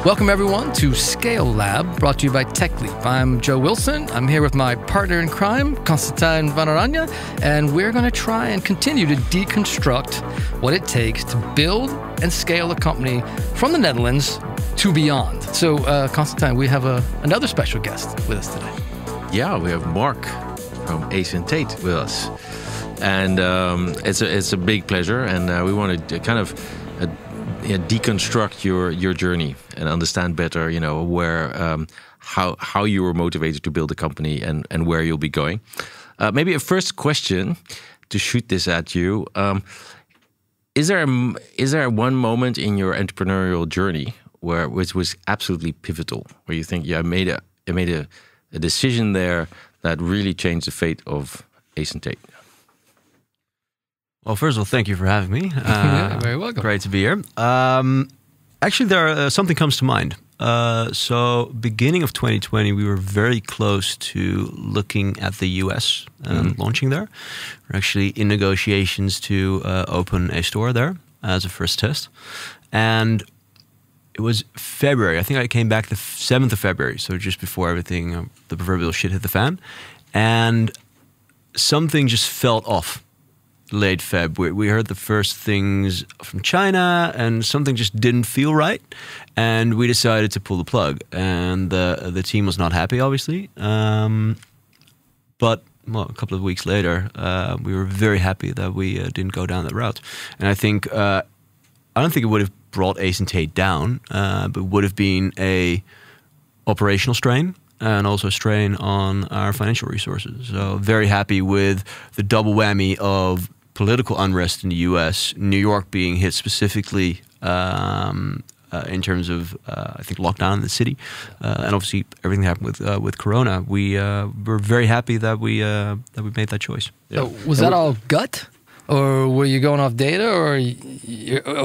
Welcome everyone to Scale Lab, brought to you by Techleap. I'm Joe Wilson. I'm here with my partner in crime, Constantijn van Oranje, and we're going to try and continue to deconstruct what it takes to build and scale a company from the Netherlands to beyond. So, Constantijn, we have another special guest with us today. Yeah, we have Mark from Ace Tate with us, and it's a big pleasure. And we want to kind of deconstruct your journey and understand better, where how you were motivated to build a company and where you'll be going. Maybe a first question to shoot this at you: is there one moment in your entrepreneurial journey which was absolutely pivotal, where you think, I made a decision there that really changed the fate of Ace Tate? Well, first of all, thank you for having me. You're very welcome. Great to be here. Actually, something comes to mind. So, beginning of 2020, we were very close to looking at the US and launching there. We're actually in negotiations to open a store there as a first test. And it was February. I think I came back the 7th of February, so just before everything, the proverbial shit hit the fan. And something just felt off. Late Feb, we heard the first things from China, and something just didn't feel right, and we decided to pull the plug. And the team was not happy, obviously. But a couple of weeks later, we were very happy that we didn't go down that route. And I think I don't think it would have brought Ace Tate down, but would have been a operational strain, and also strain on our financial resources. So very happy with the double whammy of political unrest in the US, New York being hit specifically in terms of, I think, lockdown in the city, and obviously everything that happened with Corona. We were very happy that we made that choice. Yeah. So was that all gut? Or were you going off data, or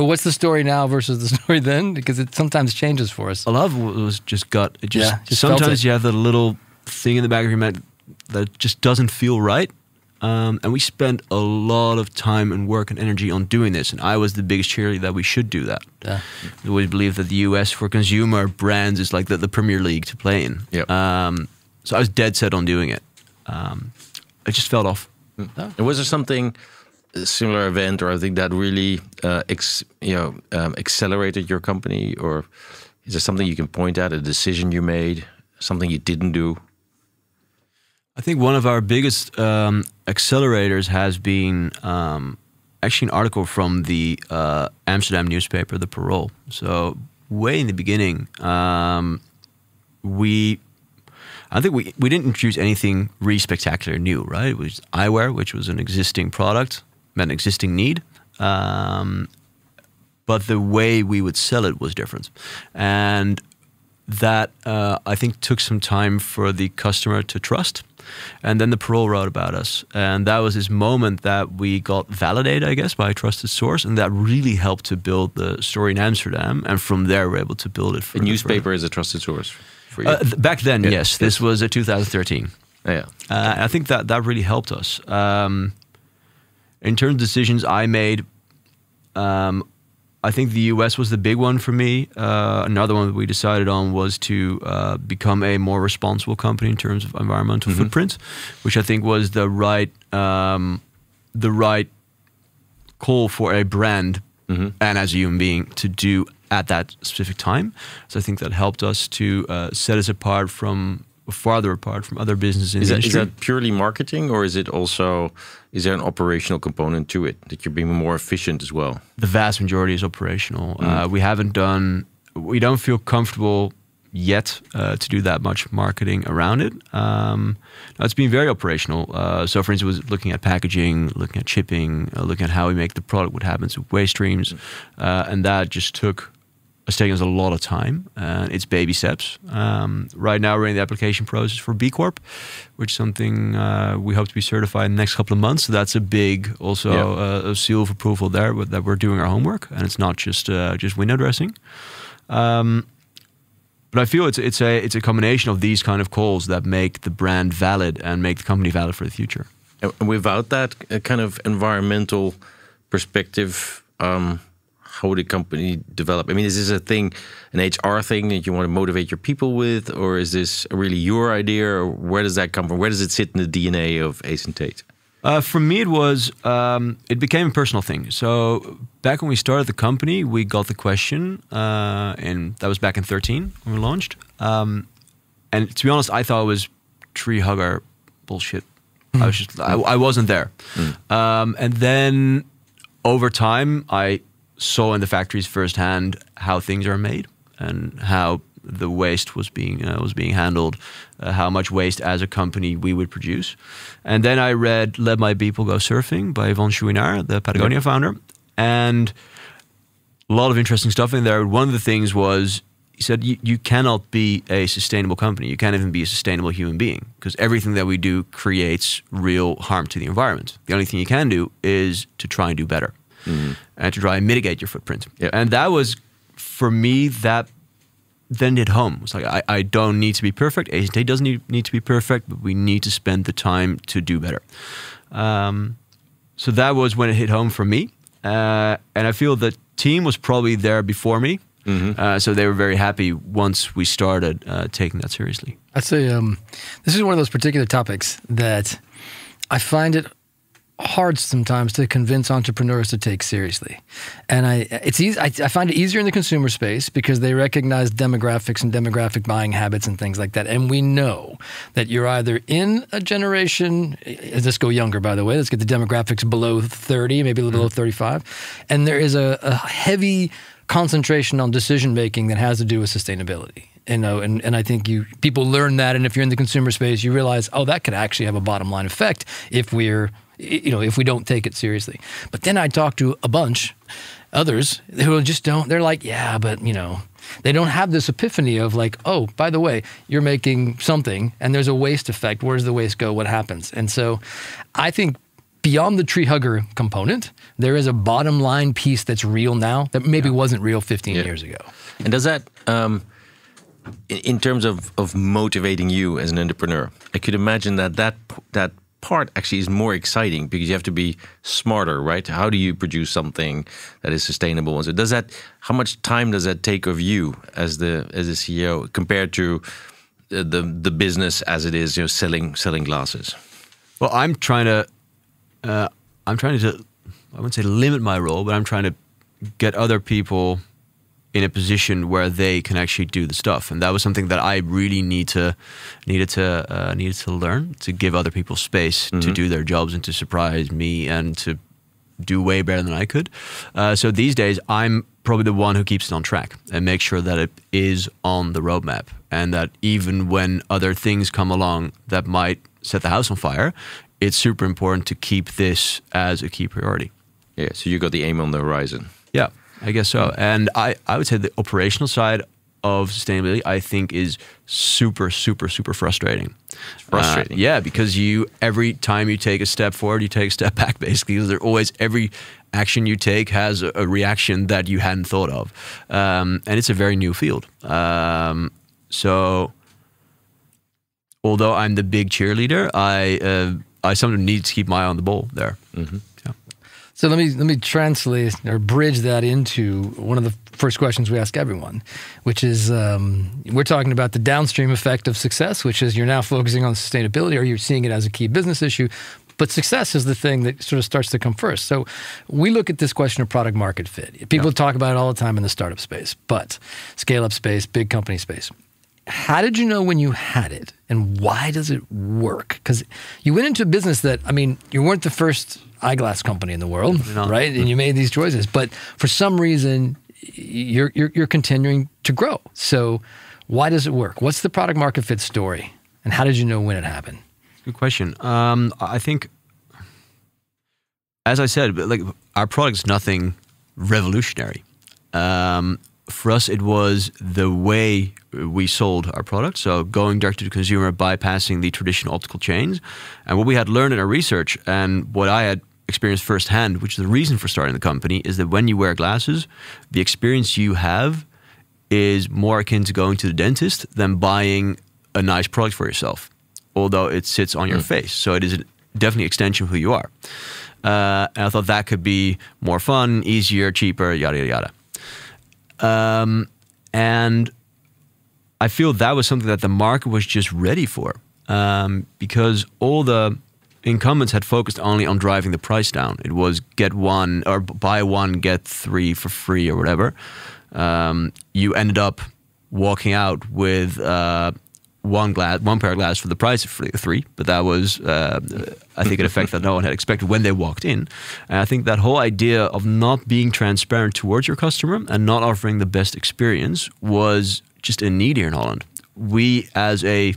what's the story now versus the story then? Because it sometimes changes for us. A lot of it was just gut. It just sometimes you have that little thing in the back of your mind that just doesn't feel right. And we spent a lot of time and work and energy on doing this. And I was the biggest cheerleader that we should do that. Yeah. I always believe that the US for consumer brands is like the Premier League to play in. Yep. So I was dead set on doing it. It just felt off. And was there something, a similar event, or I think that really accelerated your company? Or is there something you can point at, a decision you made, something you didn't do? I think one of our biggest accelerators has been actually an article from the Amsterdam newspaper, The Parool. So way in the beginning, I think we didn't introduce anything really spectacular new, right? It was eyewear, which was an existing product, met an existing need. But the way we would sell it was different. And that, I think, took some time for the customer to trust. And then the Parool wrote about us. And that was this moment that we got validated, I guess, by a trusted source. And that really helped to build the story in Amsterdam. And from there, we're able to build it further. A newspaper is a trusted source for you? Back then, yes. This was 2013. Yeah. I think that really helped us. In terms of decisions I made, I think the US was the big one for me. Another one that we decided on was to become a more responsible company in terms of environmental footprint, which I think was the right call for a brand and as a human being to do at that specific time. So I think that helped us to set us apart farther apart from other businesses in the industry. Is that purely marketing, or is there an operational component to it, that you're being more efficient as well? The vast majority is operational. We don't feel comfortable yet to do that much marketing around it. It's been very operational. So for instance, was looking at packaging, looking at shipping, looking at how we make the product, what happens with waste streams. And that just it's taken us a lot of time, and it's baby steps. Right now we're in the application process for B Corp, which is something we hope to be certified in the next couple of months. So that's a big, a seal of approval there, that we're doing our homework, and it's not just window dressing. But I feel it's a combination of these kind of calls that make the brand valid and make the company valid for the future. And without that kind of environmental perspective, how the company develop? I mean, is this a thing, an HR thing that you want to motivate your people with, or is this really your idea, or where does that come from? Where does it sit in the DNA of Ace Tate? For me, it was it became a personal thing. So back when we started the company, we got the question, and that was back in 2013 when we launched. And to be honest, I thought it was tree hugger bullshit. I wasn't there. And then over time, I saw in the factories firsthand how things are made and how the waste was being handled, how much waste as a company we would produce. And then I read Let My People Go Surfing by Van Chouinard, the Patagonia founder. And a lot of interesting stuff in there. One of the things was, he said, you cannot be a sustainable company. You can't even be a sustainable human being, because everything that we do creates real harm to the environment. The only thing you can do is to try and do better and to try and mitigate your footprint. Yeah. And that was, for me, that then hit home. It's like, I don't need to be perfect. Ace Tate doesn't need to be perfect, but we need to spend the time to do better. So that was when it hit home for me. And I feel the team was probably there before me. So they were very happy once we started taking that seriously. I'd say this is one of those particular topics that I find it hard sometimes to convince entrepreneurs to take seriously. And I find it easier in the consumer space because they recognize demographics and demographic buying habits and things like that. And we know that you're either in a generation, let's go younger, by the way, let's get the demographics below 30, maybe a little below 35. And there is a heavy concentration on decision-making that has to do with sustainability. And I think people learn that, and if you're in the consumer space, you realize, oh, that could actually have a bottom line effect if if we don't take it seriously. But then I talk to a bunch others who just don't. They're like, yeah, but they don't have this epiphany of like, oh, by the way, you're making something, and there's a waste effect. Where does the waste go? What happens? And so, I think beyond the tree hugger component, there is a bottom line piece that's real now that maybe wasn't real 15 years ago. And does that, in terms of motivating you as an entrepreneur, I could imagine that part actually is more exciting because you have to be smarter, right? How do you produce something that is sustainable? So how much time does that take of you as a CEO compared to the business as it is, selling glasses? Well, I'm trying to, I wouldn't say limit my role, but I'm trying to get other people in a position where they can actually do the stuff. And that was something that I really needed to learn, to give other people space to do their jobs and to surprise me and to do way better than I could. So these days, I'm probably the one who keeps it on track and makes sure that it is on the roadmap, and that even when other things come along that might set the house on fire, it's super important to keep this as a key priority. Yeah, so you got the aim on the horizon. Yeah, I guess so. And I would say the operational side of sustainability, I think, is super, super, super frustrating. It's frustrating. Yeah, because every time you take a step forward, you take a step back, basically. Every action you take has a reaction that you hadn't thought of. And it's a very new field. So although I'm the big cheerleader, I sometimes need to keep my eye on the ball there. Yeah. So let me translate or bridge that into one of the first questions we ask everyone, which is we're talking about the downstream effect of success, which is you're now focusing on sustainability or you're seeing it as a key business issue. But success is the thing that sort of starts to come first. So we look at this question of product market fit. People talk about it all the time in the startup space, but scale-up space, big company space. How did you know when you had it, and why does it work? Because you went into a business that, I mean, you weren't the first eyeglass company in the world, right? And you made these choices, but for some reason, you're continuing to grow. So why does it work? What's the product market fit story, and how did you know when it happened? Good question. I think, as I said, like our product is nothing revolutionary. For us, it was the way we sold our product. So going direct to the consumer, bypassing the traditional optical chains. And what we had learned in our research and what I had experienced firsthand, which is the reason for starting the company, is that when you wear glasses, the experience you have is more akin to going to the dentist than buying a nice product for yourself, although it sits on your face. So it is definitely an extension of who you are. And I thought that could be more fun, easier, cheaper, yada, yada, yada. And I feel that was something that the market was just ready for, because all the incumbents had focused only on driving the price down. It was get one or buy one, get three for free or whatever. You ended up walking out with one pair of glasses for the price of three, but that was, I think, an effect that no one had expected when they walked in. And I think that whole idea of not being transparent towards your customer and not offering the best experience was just a need here in Holland. We, as a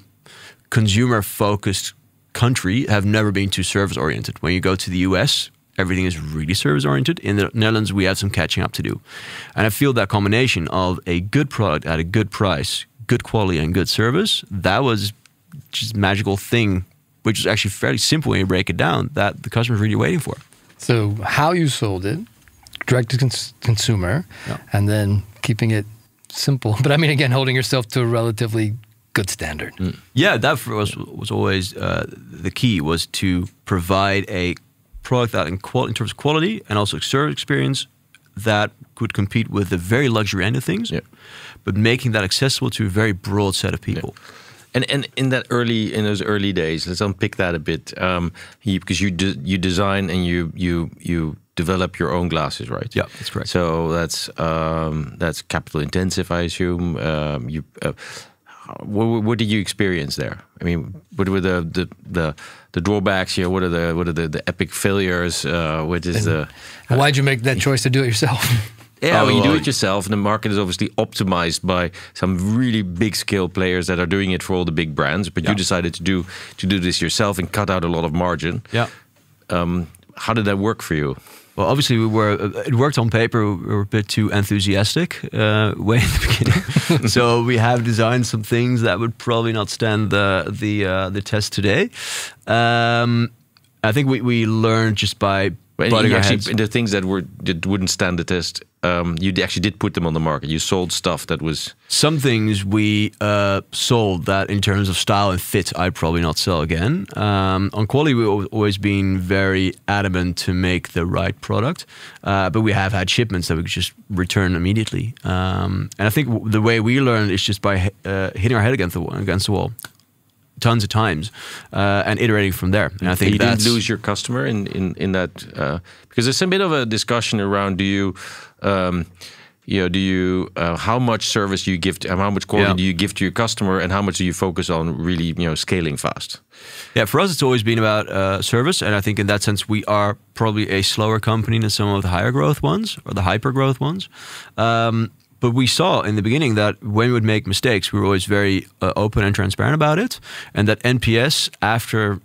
consumer-focused country, have never been too service-oriented. When you go to the US, everything is really service-oriented. In the Netherlands, we have some catching up to do. And I feel that combination of a good product at a good price, good quality and good service, that was just a magical thing, which is actually fairly simple when you break it down, that the customer's really waiting for. So how you sold it, direct to consumer, and then keeping it simple. But I mean, again, holding yourself to a relatively good standard. Yeah, that was always the key, was to provide a product that in terms of quality and also service experience that could compete with the very luxury end of things, but making that accessible to a very broad set of people. And in those early days, let's unpick that a bit, because you design and you develop your own glasses, right? Yeah, that's correct. So that's capital intensive, I assume. What did you experience there? I mean, what were the drawbacks here? What are the epic failures? Why'd you make that choice to do it yourself? Yeah, well, you do it yourself, and the market is obviously optimized by some really big scale players that are doing it for all the big brands. But you decided to do this yourself and cut out a lot of margin. Yeah. How did that work for you? Well, obviously it worked on paper. We were a bit too enthusiastic way in the beginning. So we have designed some things that would probably not stand the test today. I think we learned just by butting our heads. The things that wouldn't stand the test, you actually did put them on the market. You sold stuff that was... Some things we sold that in terms of style and fit, I'd probably not sell again. On quality, we've always been very adamant to make the right product. But we have had shipments that we could just return immediately. And I think the way we learned is just by hitting our head against the wall. Tons of times and iterating from there. And I think you didn't lose your customer in that, because there's a bit of a discussion around how much service you give to, how much quality do you give to your customer, and how much do you focus on really scaling fast? Yeah, for us it's always been about service, and I think in that sense we are probably a slower company than some of the higher growth ones or the hyper growth ones. But we saw in the beginning that when we would make mistakes, we were always very open and transparent about it. And that NPS, after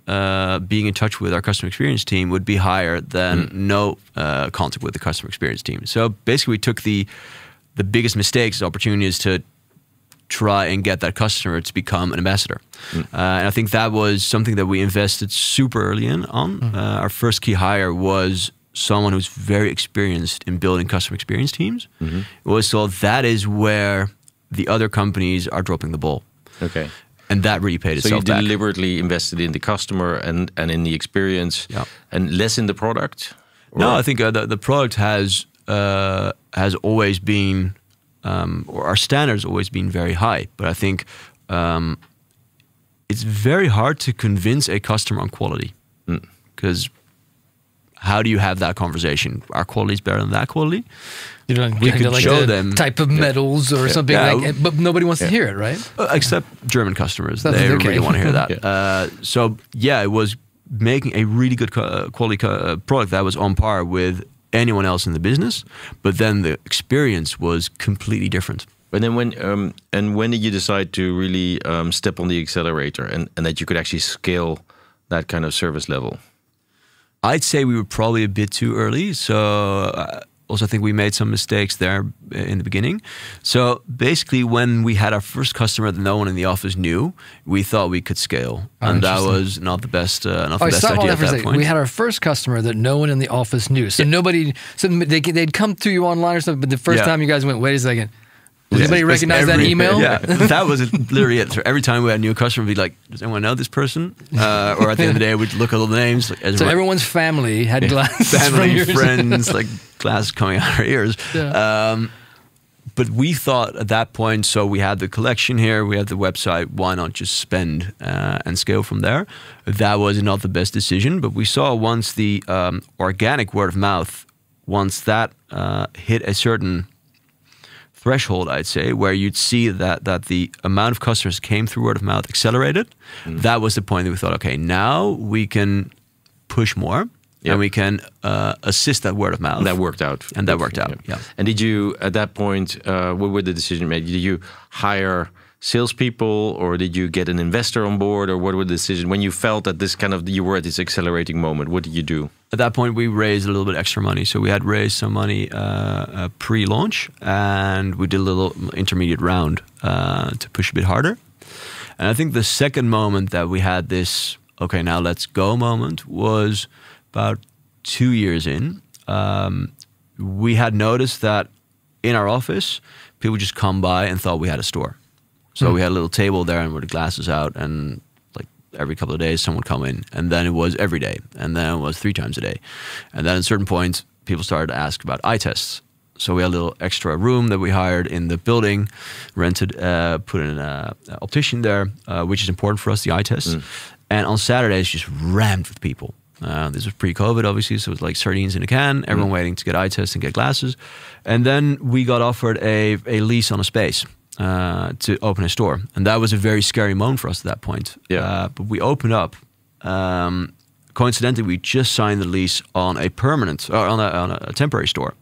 being in touch with our customer experience team, would be higher than no contact with the customer experience team. So basically we took the biggest mistakes as opportunities to try and get that customer to become an ambassador. And I think that was something that we invested super early on. Our first key hire was someone who's very experienced in building customer experience teams. So that is where the other companies are dropping the ball. Okay. And that really paid itself back. So you deliberately invested in the customer and in the experience and less in the product? Or? No, I think the product has always been, or our standards always been very high. But I think it's very hard to convince a customer on quality. Because how do you have that conversation? Our quality is better than that quality. You don't we could show them type of metals or something like, but nobody wants to hear it, right? Except German customers, they really want to hear that. So it was making a really good quality product that was on par with anyone else in the business, but then the experience was completely different. And then when did you decide to really step on the accelerator and that you could actually scale that kind of service level? I'd say we were probably a bit too early. So also I think we made some mistakes there in the beginning. So basically when we had our first customer that no one in the office knew, we thought we could scale. And that was not the best, idea at that point. We had our first customer that no one in the office knew. So they'd come to you online or something, but the first time you guys went, wait a second, Does anybody recognize that email? Yeah, that was literally it. So every time we had a new customer, we'd be like, does anyone know this person? Or at the end of the day, we'd look at all the names. Like, so everyone's family had glasses. Family, friends, like glasses coming out of our ears. Yeah. But we thought at that point, so we had the collection here, we had the website, why not just spend and scale from there? That was not the best decision, but we saw once the organic word of mouth, once that hit a certain threshold, I'd say, where you'd see that the amount of customers came through word of mouth accelerated, that was the point that we thought, okay, now we can push more. Yep. And we can assist that word of mouth. And that worked out. And that worked out, yeah. And did you, at that point, what were the decision made? Did you hire salespeople, or did you get an investor on board, or what were the decisions? When you felt that this kind of, you were at this accelerating moment, what did you do? At that point, we raised a little bit extra money. So we had raised some money pre-launch, and we did a little intermediate round to push a bit harder. And I think the second moment that we had this, okay, now let's go moment was about 2 years in. We had noticed that in our office, people just come by and thought we had a store. So we had a little table there and with the glasses out, and like every couple of days someone would come in, and then it was every day, and then it was 3 times a day. And then at a certain point, people started to ask about eye tests. So we had a little extra room that we hired in the building, rented, put in an optician there, which is important for us, the eye tests. And on Saturdays, just rammed with people. This was pre-COVID, obviously, so it was like sardines in a can, everyone waiting to get eye tests and get glasses. And then we got offered a lease on a space to open a store. And that was a very scary moment for us at that point. Yeah. But we opened up. Coincidentally, we just signed the lease on a permanent, or on a temporary store.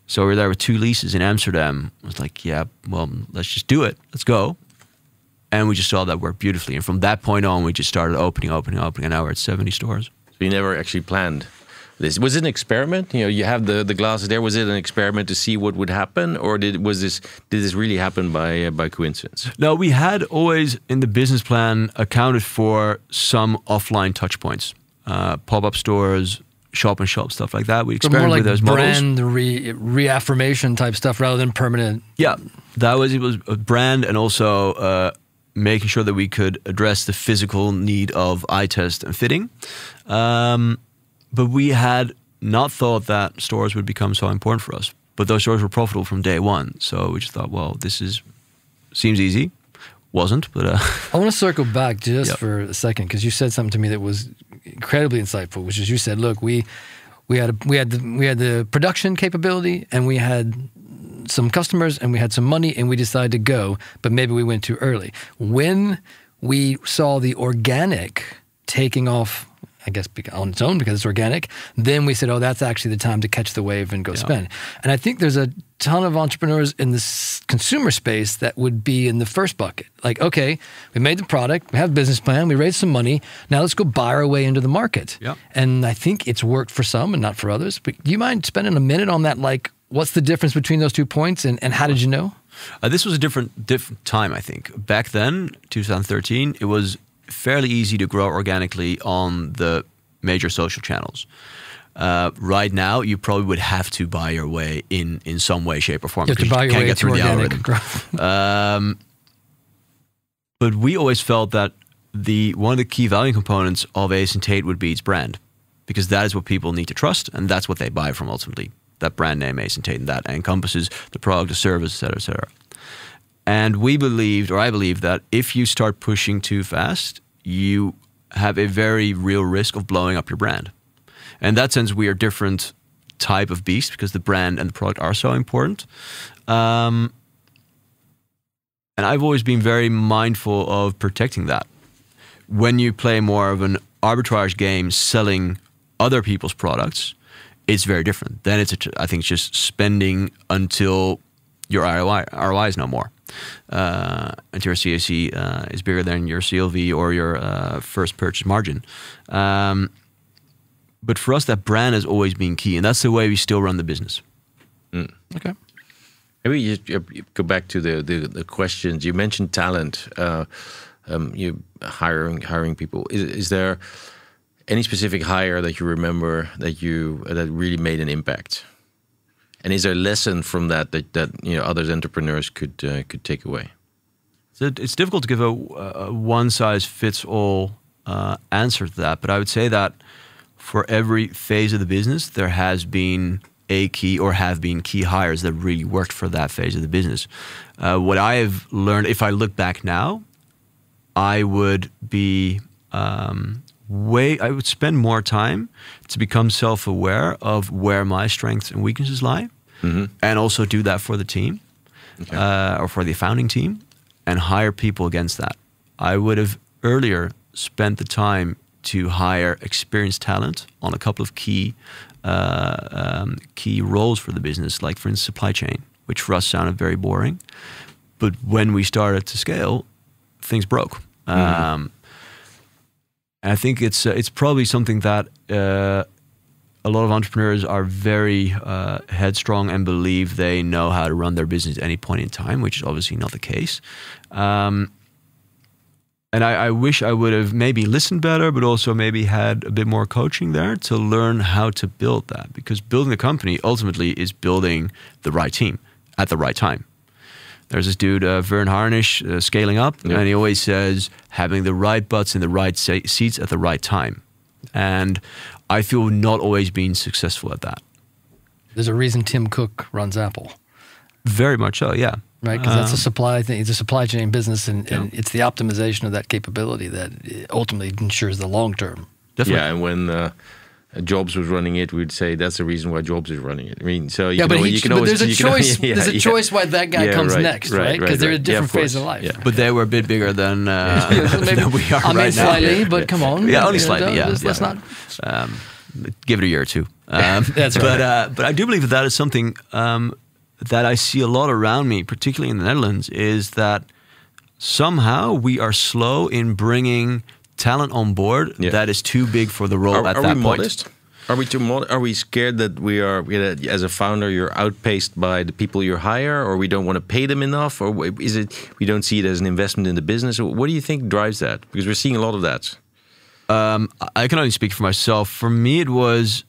So we were there with 2 leases in Amsterdam. I was like, yeah, well, let's just do it. Let's go. And we just saw that work beautifully. And from that point on, we just started opening. And now we're at 70 stores. You never actually planned this. Was it an experiment? You know, you have the glasses there. Was it an experiment to see what would happen, or did this really happen by coincidence? No, we had always in the business plan accounted for some offline touch points, pop-up stores, shop and shop, stuff like that. We experimented with those models. Brand reaffirmation type stuff rather than permanent. Yeah, it was a brand, and also making sure that we could address the physical need of eye test and fitting. But we had not thought that stores would become so important for us. But those stores were profitable from day one. So we just thought, well, seems easy. Wasn't, but... I want to circle back just for a second, because you said something to me that was incredibly insightful, which is you said, look, we had the production capability, and we had some customers, and we had some money, and we decided to go, but maybe we went too early. When we saw the organic taking off, I guess on its own because it's organic, then we said, oh, that's actually the time to catch the wave and go spend. And I think there's a ton of entrepreneurs in this consumer space that would be in the first bucket. Like, okay, we made the product, we have a business plan, we raised some money, now let's go buy our way into the market. Yeah. And I think it's worked for some and not for others. But do you mind spending a minute on that? Like, what's the difference between those 2 points, and how did you know? This was a different time, I think. Back then, 2013, it was fairly easy to grow organically on the major social channels. Right now, you probably would have to buy your way in some way, shape, or form. You have to buy your way to organic growth. But we always felt that one of the key value components of Ace Tate would be its brand, because that is what people need to trust, and that's what they buy from ultimately. That brand name, Ace Tate, and that encompasses the product, the service, et cetera, et cetera. And we believed, or I believe, that if you start pushing too fast, you have a very real risk of blowing up your brand. And in that sense, we are a different type of beast, because the brand and the product are so important. And I've always been very mindful of protecting that. When you play more of an arbitrage game selling other people's products, it's very different. Then I think it's just spending until your ROI is no more. Until your CAC is bigger than your CLV or your first purchase margin. But for us, that brand has always been key, and that's the way we still run the business. Okay. Maybe you go back to the questions. You mentioned talent. You hiring people. Is there any specific hire that you remember that really made an impact? And is there a lesson from that other entrepreneurs could take away? So it's difficult to give a one-size-fits-all answer to that, but I would say that for every phase of the business, there has been have been key hires that really worked for that phase of the business. What I have learned, if I look back now, I would be I would spend more time to become self-aware of where my strengths and weaknesses lie, and also do that for the team, or for the founding team, and hire people against that. I would have earlier spent the time to hire experienced talent on a couple of key roles for the business, like for instance supply chain, which for us sounded very boring, but when we started to scale, things broke. And I think it's probably something that a lot of entrepreneurs are very headstrong and believe they know how to run their business at any point in time, which is obviously not the case. And I wish I would have maybe listened better, but also maybe had a bit more coaching there to learn how to build that. Because building a company ultimately is building the right team at the right time. There's this dude, Vern Harnish, scaling up, and he always says having the right butts in the right seats at the right time. And I feel we've not always been successful at that. There's a reason Tim Cook runs Apple. Very much so, yeah. Right, because that's a supply thing. It's a supply chain business, and it's the optimization of that capability that ultimately ensures the long term. Definitely. Yeah, and when Jobs was running it, we'd say that's the reason why Jobs is running it. I mean, so you can always, there's a choice. There's a choice why that guy comes next, right? Because they're a different phase of life. Yeah. But they were a bit bigger than, than we are right now. Slightly, but come on. Yeah, only slightly. Let's not give it a year or two. That's right. But I do believe that is something that I see a lot around me, particularly in the Netherlands, is that somehow we are slow in bringing talent on board that is too big for the role at that point. Modest? Are we too modest? Are we scared that we are, as a founder, you're outpaced by the people you hire, or we don't want to pay them enough, or is it we don't see it as an investment in the business? What do you think drives that? Because we're seeing a lot of that. I can only speak for myself. For me, it was,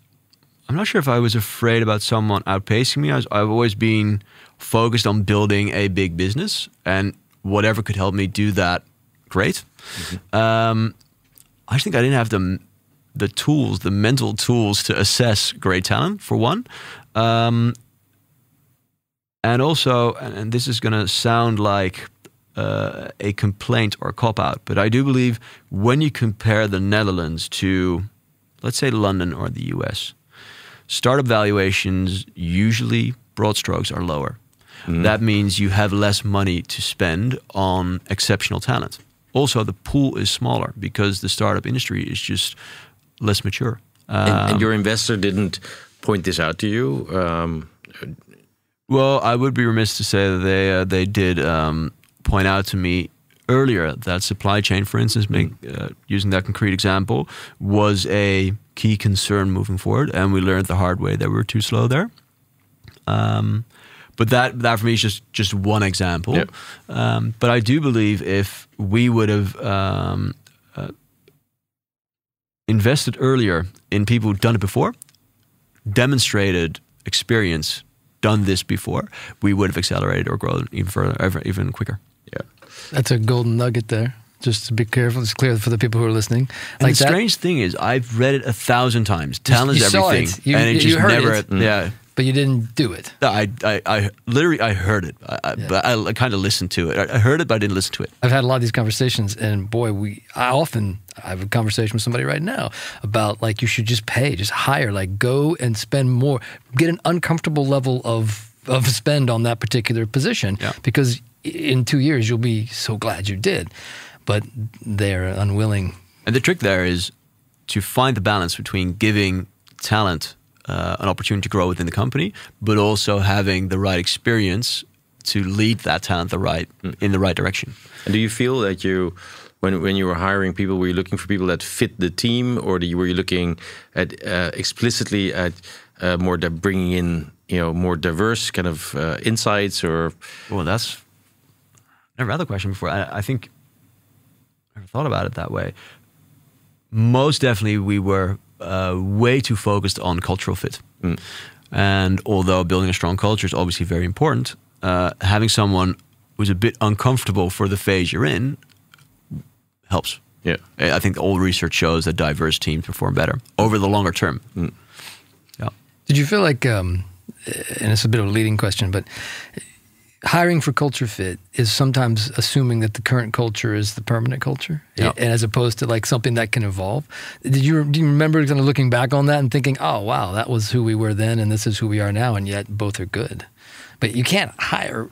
I'm not sure if I was afraid about someone outpacing me. I've always been focused on building a big business, and whatever could help me do that, great. I think I didn't have the tools, the mental tools to assess great talent, for one. And also, and this is going to sound like a complaint or a cop-out, but I do believe when you compare the Netherlands to, let's say, London or the US, startup valuations usually, broad strokes, are lower. That means you have less money to spend on exceptional talent. Also, the pool is smaller because the startup industry is just less mature. And your investor didn't point this out to you? Well, I would be remiss to say that they did point out to me earlier that supply chain, for instance, using that concrete example, was a key concern moving forward, and we learned the hard way that we were too slow there. But that for me is just one example. But I do believe if we would have invested earlier in people who've done it before, demonstrated experience, done this before, we would have accelerated or grown even further, even quicker. Yeah, that's a golden nugget there. Just to be careful, it's clear for the people who are listening. And the strange thing is, I've read it 1,000 times. Talent is everything, and it just never. Yeah. But you didn't do it. I literally heard it, but I kind of listened to it. I heard it, but I didn't listen to it. I've had a lot of these conversations, and boy, I have a conversation with somebody right now about like you should just pay, just hire, like go and spend more, get an uncomfortable level of spend on that particular position, because in 2 years you'll be so glad you did, but they're unwilling. And the trick there is to find the balance between giving talent an opportunity to grow within the company, but also having the right experience to lead that talent in the right direction. And do you feel that when you were hiring people, were you looking for people that fit the team, or were you looking at explicitly at bringing in more diverse kind of insights? Or well, that's I never had the question before. I think I never thought about it that way. Most definitely, we were way too focused on cultural fit. And although building a strong culture is obviously very important, having someone who's a bit uncomfortable for the phase you're in helps. Yeah, I think all research shows that diverse teams perform better over the longer term. Yeah. Did you feel like, and it's a bit of a leading question, but hiring for culture fit is sometimes assuming that the current culture is the permanent culture, and as opposed to like something that can evolve. Do you remember kind of looking back on that and thinking, oh wow, that was who we were then, and this is who we are now, and yet both are good. But you can't hire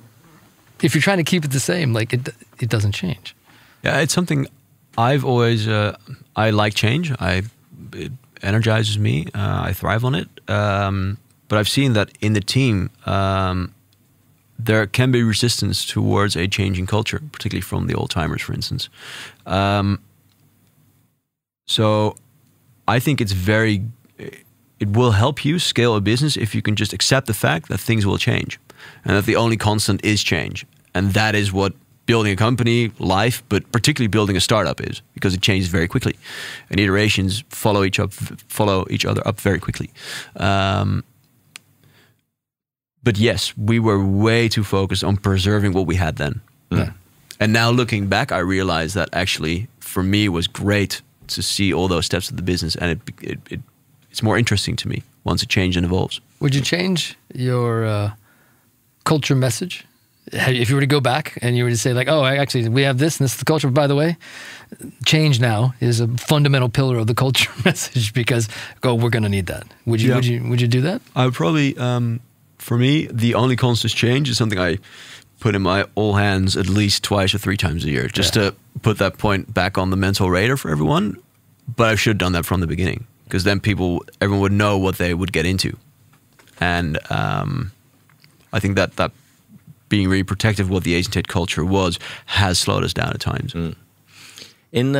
if you're trying to keep it the same. Like it doesn't change. Yeah, it's something I've always. I like change. It energizes me. I thrive on it. But I've seen that in the team. There can be resistance towards a changing culture, particularly from the old timers, for instance. So I think it will help you scale a business if you can just accept the fact that things will change and that the only constant is change. And that is what building a company, life, but particularly building a startup is, because it changes very quickly and iterations follow each other up very quickly. But yes, we were way too focused on preserving what we had then. Yeah. And now looking back, I realized that actually, for me, it was great to see all those steps of the business, and it's more interesting to me once it changes and evolves. Would you change your culture message? If you were to go back and you were to say like, oh, actually, we have this and this is the culture, by the way, change now is a fundamental pillar of the culture message because, we're going to need that. Would you do that? I would probably... For me, the only constant change is something I put in my all hands at least twice or 3 times a year, just to put that point back on the mental radar for everyone. But I should have done that from the beginning, because then everyone would know what they would get into. And I think that being really protective of what the Ace Tate culture was has slowed us down at times. In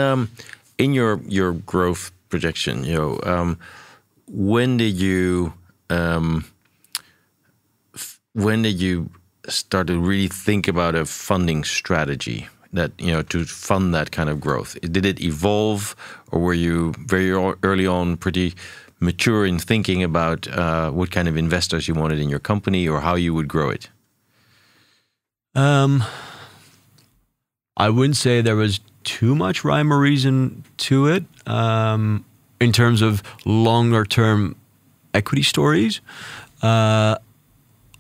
your growth projection, when did you start to really think about a funding strategy that, to fund that kind of growth? Did it evolve, or were you very early on pretty mature in thinking about what kind of investors you wanted in your company or how you would grow it? I wouldn't say there was too much rhyme or reason to it in terms of longer term equity stories.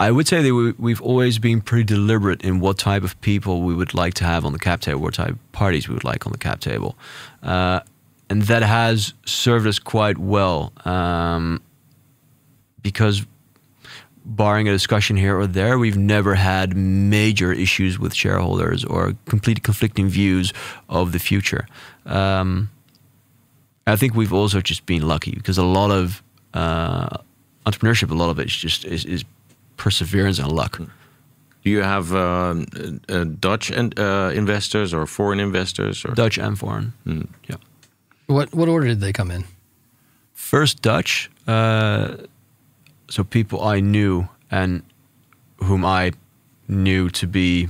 I would say that we've always been pretty deliberate in what type of people we would like to have on the cap table, what type of parties we would like on the cap table. And that has served us quite well because barring a discussion here or there, we've never had major issues with shareholders or completely conflicting views of the future. I think we've also just been lucky because a lot of entrepreneurship, a lot of it is perseverance and luck. Do you have Dutch investors or foreign investors? Or? Dutch and foreign. Yeah. What order did they come in? First Dutch, so people I knew and whom I knew to be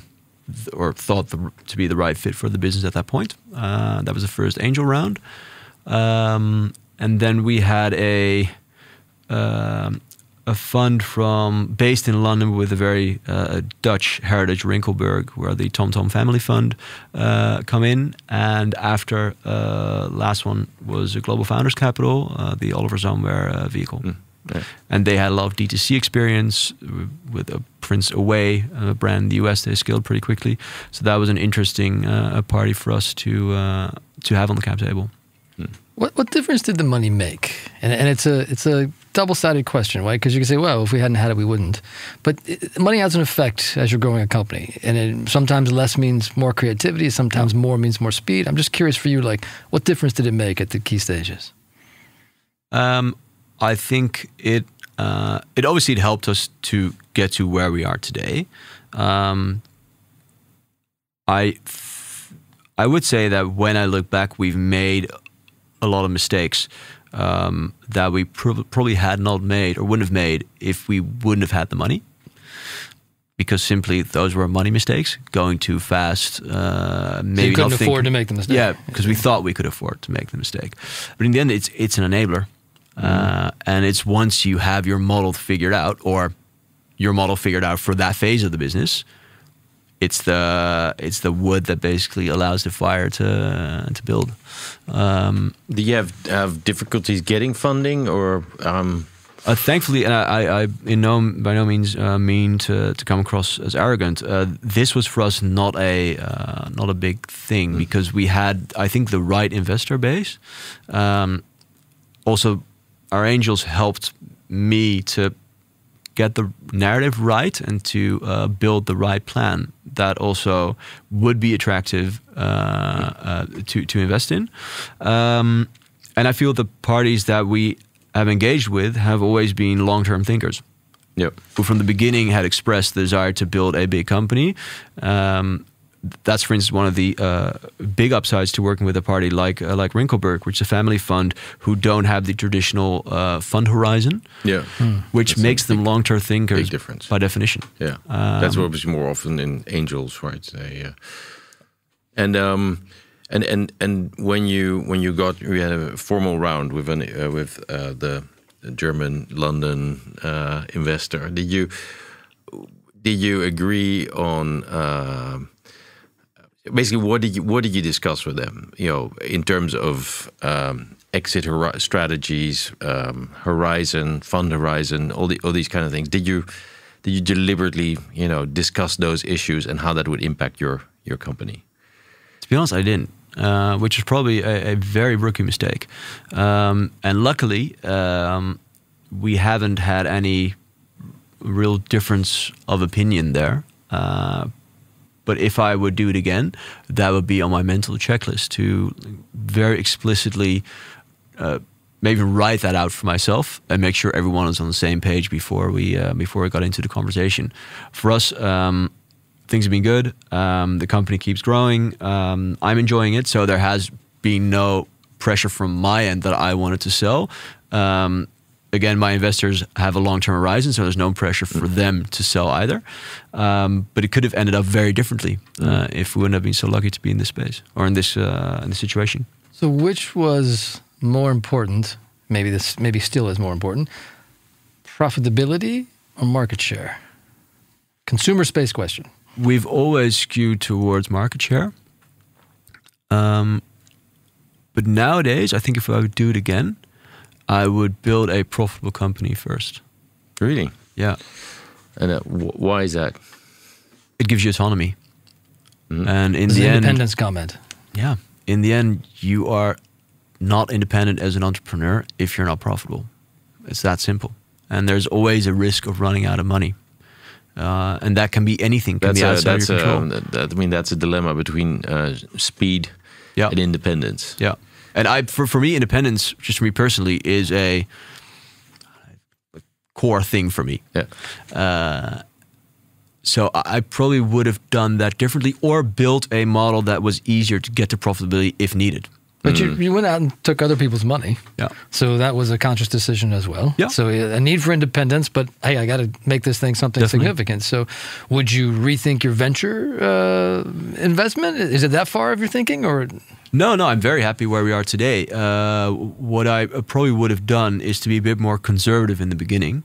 or thought to be the right fit for the business at that point. That was the first angel round, and then we had a fund based in London with a very Dutch heritage, Rinkelberg, where the TomTom family fund come in, and after last one was a Global Founders Capital, the Oliver Zomwer vehicle. Yeah. And they had a lot of D2C experience with a Prince Away brand in the US. They scaled pretty quickly, so that was an interesting party for us to have on the cap table. What difference did the money make? And it's a double-sided question, right? Because you can say, well, if we hadn't had it, we wouldn't. But money has an effect as you're growing a company, and sometimes less means more creativity, sometimes more means more speed. I'm just curious for you, like, what difference did it make at the key stages? I think it obviously helped us to get to where we are today. I would say that when I look back, we've made a lot of mistakes that we probably had not made or wouldn't have made if we wouldn't have had the money. Because simply those were money mistakes, going too fast. Maybe you couldn't afford to make the mistake. Yeah, because we thought we could afford to make the mistake. But in the end, it's an enabler. And it's once you have your model figured out, or your model figured out for that phase of the business, it's the wood that basically allows the fire to build. Do you have difficulties getting funding, or? Thankfully, and I by no means mean to come across as arrogant. This was for us not a big thing, because we had, I think, the right investor base. Also, our angels helped me to get the narrative right and to build the right plan that also would be attractive to invest in. And I feel the parties that we have engaged with have always been long-term thinkers. Yep. Who from the beginning had expressed the desire to build a big company. That's, for instance, one of the big upsides to working with a party like Rinkelberg, which is a family fund who don't have the traditional fund horizon. Yeah. Which That's makes them long-term thinkers big difference. by definition. Yeah. That's what was more often in angels, right? And when you had a formal round with the German London investor, did you agree on basically what did you discuss with them? In terms of exit strategies, horizon, fund horizon, all these kind of things. Did you deliberately discuss those issues and how that would impact your company? To be honest, I didn't. Which is probably a very rookie mistake. And luckily, we haven't had any real difference of opinion there. But if I would do it again, that would be on my mental checklist to very explicitly maybe write that out for myself and make sure everyone is on the same page before we got into the conversation. For us, things have been good. The company keeps growing. I'm enjoying it. So there has been no pressure from my end that I wanted to sell. Again, my investors have a long-term horizon, so there's no pressure for them to sell either. But it could have ended up very differently if we wouldn't have been so lucky to be in this space or in this situation. So which was more important? Maybe still is more important. Profitability or market share? Consumer space question. We've always skewed towards market share. But nowadays, I think if I would do it again, I would build a profitable company first. Really? Yeah. And why is that? It gives you autonomy. And in the the end, independence comment. Yeah. In the end, you are not independent as an entrepreneur if you're not profitable. It's that simple. And there's always a risk of running out of money. And that can be anything. Can be outside your control. That's a dilemma between speed and independence. Yeah. And for me, independence, just for me personally, is a core thing for me. Yeah. So I probably would have done that differently, or built a model that was easier to get to profitability if needed. But you went out and took other people's money. Yeah. So that was a conscious decision as well. Yeah. So a need for independence, but hey, I got to make this thing something significant. So would you rethink your venture investment? Is it that far of your thinking, or? No, I'm very happy where we are today. What I probably would have done is to be a bit more conservative in the beginning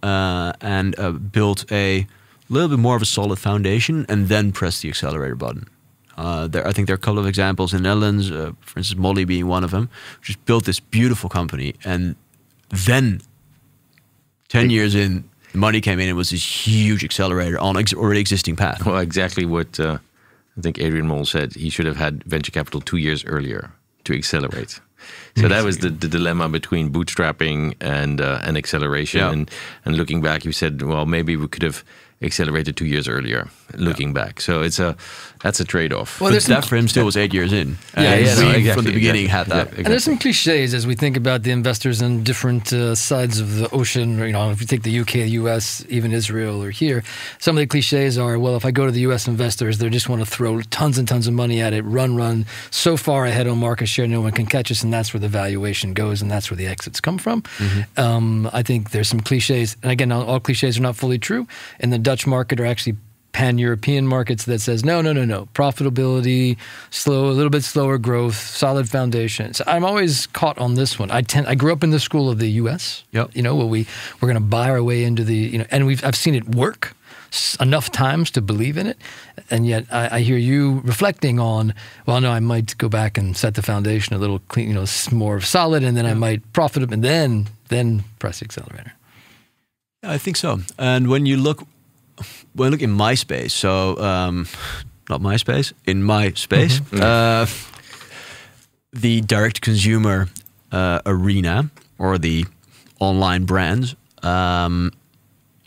and built a little bit more of a solid foundation and then press the accelerator button. I think there are a couple of examples in the Netherlands, for instance, Molly being one of them, just built this beautiful company. And then 10 years in, money came in and was this huge accelerator on already existing path. Well, exactly what I think Adrian Mol said. He should have had venture capital 2 years earlier to accelerate. So that was the dilemma between bootstrapping and acceleration. Yeah. And looking back, you said, well, maybe we could have accelerated 2 years earlier, looking back. So that's a trade-off. Well, that for him still was 8 years in. Exactly, from the beginning had that. Exactly. And there's some cliches as we think about the investors on different sides of the ocean. If you take the UK, the US, even Israel or here, some of the cliches are, well, if I go to the US investors, they just want to throw tons and tons of money at it, run so far ahead on market share, no one can catch us, and that's where the valuation goes, and that's where the exits come from. I think there's some cliches, and again, all cliches are not fully true. In the Dutch market are actually pan-European markets that says, no, profitability, slow, a little bit slower growth, solid foundation. So I'm always caught on this one. I grew up in the school of the U.S., Yep. you know, where we're going to buy our way into the, you know, and I've seen it work enough times to believe in it. And yet I hear you reflecting on, well, no, I might go back and set the foundation a little clean, you know, more solid, and then I might profit and then press the accelerator. I think so. And when you look in my space, so not my space, in my space, the direct consumer arena or the online brands,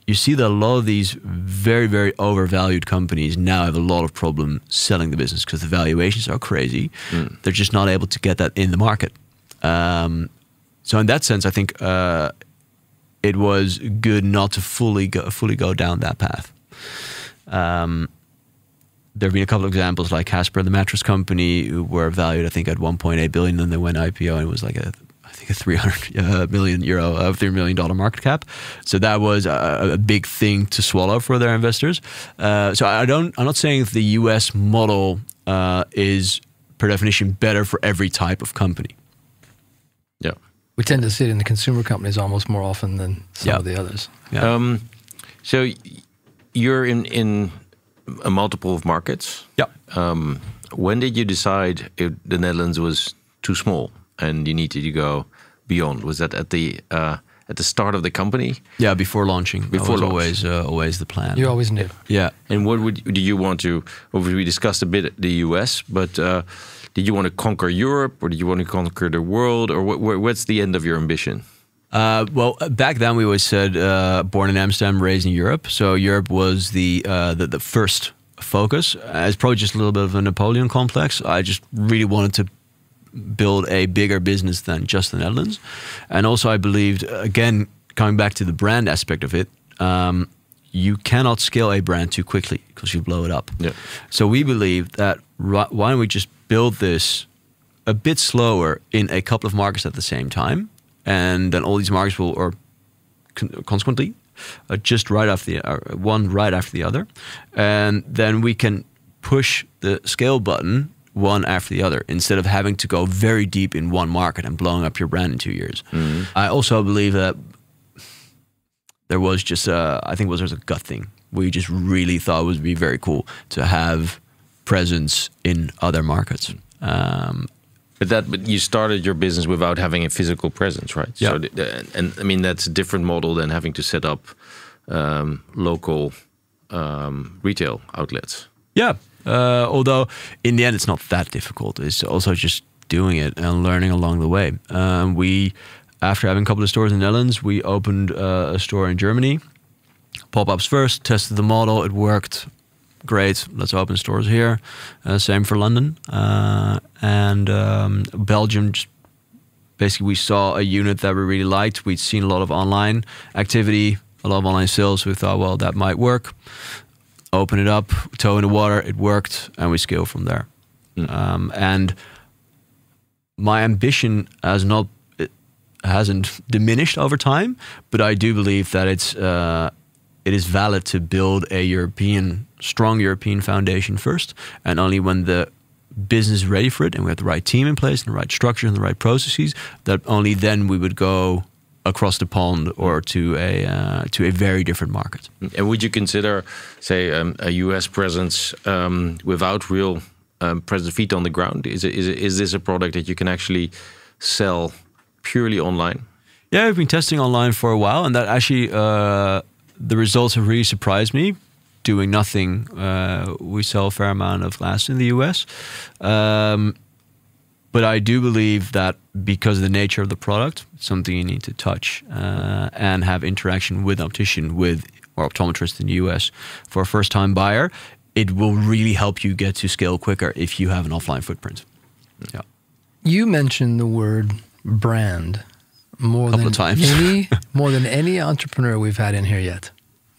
you see that a lot of these very, very overvalued companies now have a lot of problem selling the business because the valuations are crazy. They're just not able to get that in the market. So in that sense, I think it was good not to fully go down that path. There have been a couple of examples like Casper, the mattress company, who were valued, I think, at 1.8 billion. Then they went IPO, and it was like a 300 million euro, $3 million market cap. So that was a big thing to swallow for their investors. So I'm not saying the US model is per definition better for every type of company. Yeah. We tend to see it in the consumer companies almost more often than some of the others. Yeah. So you're in a multiple of markets. Yeah. When did you decide the Netherlands was too small and you needed to go beyond? Was that at the start of the company? Yeah, before launching. Before that was always the plan. You always knew. Yeah. And what do you want to? Obviously, we discussed a bit the US, but did you want to conquer Europe, or did you want to conquer the world, or what's the end of your ambition? Well, back then we always said born in Amsterdam, raised in Europe. So Europe was the first focus. It's probably just a little bit of a Napoleon complex. I just really wanted to build a bigger business than just the Netherlands. And also I believed, again, coming back to the brand aspect of it, you cannot scale a brand too quickly because you blow it up. Yeah. So we believe that why don't we just build this a bit slower in a couple of markets at the same time, and then all these markets will, or consequently, just right after the one right after the other, and then we can push the scale button one after the other instead of having to go very deep in one market and blowing up your brand in 2 years. I also believe that there was just I think it was a gut thing. We just really thought it would be very cool to have presence in other markets. But you started your business without having a physical presence, right? Yeah. So and I mean that's a different model than having to set up local retail outlets. Yeah. Although in the end it's not that difficult. It's also just doing it and learning along the way. After having a couple of stores in the Netherlands, we opened a store in Germany. Pop-ups first, tested the model, it worked. Great, let's open stores here. Same for London. And Belgium, just basically we saw a unit that we really liked. We'd seen a lot of online activity, a lot of online sales. So we thought, well, that might work. Open it up, toe in the water, it worked, and we scale from there. And my ambition hasn't diminished over time, but I do believe that it is valid to build a strong European foundation first, and only when the business is ready for it and we have the right team in place and the right structure and the right processes, that only then we would go across the pond or to a very different market. And would you consider, say, a US presence without real present feet on the ground? Is this a product that you can actually sell purely online? Yeah, we've been testing online for a while, and that actually the results have really surprised me. Doing nothing, we sell a fair amount of glass in the US. But I do believe that because of the nature of the product, it's something you need to touch and have interaction with an optician or optometrist in the US for a first-time buyer, it will really help you get to scale quicker if you have an offline footprint. Yeah. You mentioned the word brand more than any entrepreneur we've had in here yet.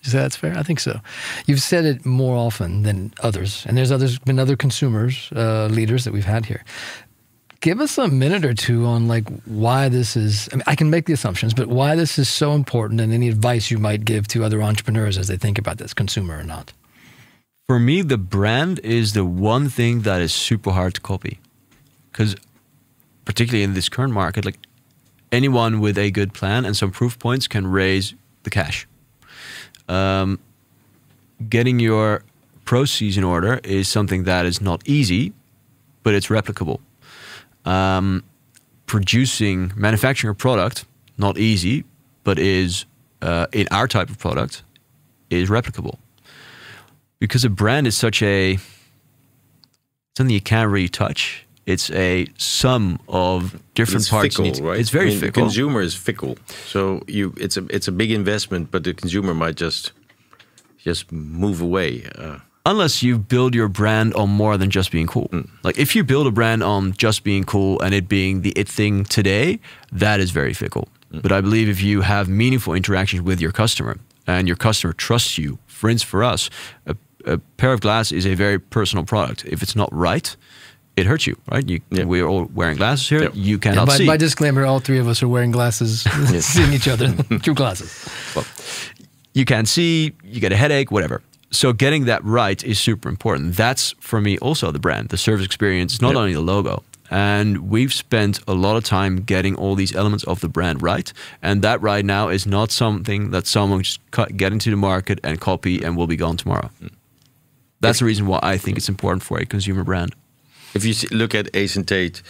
Is that fair? I think so. You've said it more often than others, and there's been other consumers, leaders that we've had here. Give us a minute or two on like why this is. I mean, I can make the assumptions, but why this is so important, and any advice you might give to other entrepreneurs as they think about this, consumer or not. For me, the brand is the one thing that is super hard to copy. Because particularly in this current market, like anyone with a good plan and some proof points can raise the cash. Getting your processes in order is something that is not easy, but it's replicable. Manufacturing a product, not easy, but is, in our type of product, is replicable. Because a brand is something you can't really touch. It's a sum of different parts. Fickle, right? It's very fickle. The consumer is fickle, so it's a big investment, but the consumer might just move away. Unless you build your brand on more than just being cool. Like if you build a brand on just being cool and it being the it thing today, that is very fickle. But I believe if you have meaningful interactions with your customer and your customer trusts you, for instance, for us, a pair of glasses is a very personal product. If it's not right, it hurts you, right? We are all wearing glasses here. You cannot see. By disclaimer, all three of us are wearing glasses, seeing each other through glasses. Well, you can't see, you get a headache, whatever. So getting that right is super important. That's, for me, also the brand, the service experience, not only the logo. And we've spent a lot of time getting all these elements of the brand right. And that right now is not something that someone just get into the market and copy and will be gone tomorrow. That's the reason why I think it's important for a consumer brand. If you look at Ace Tate,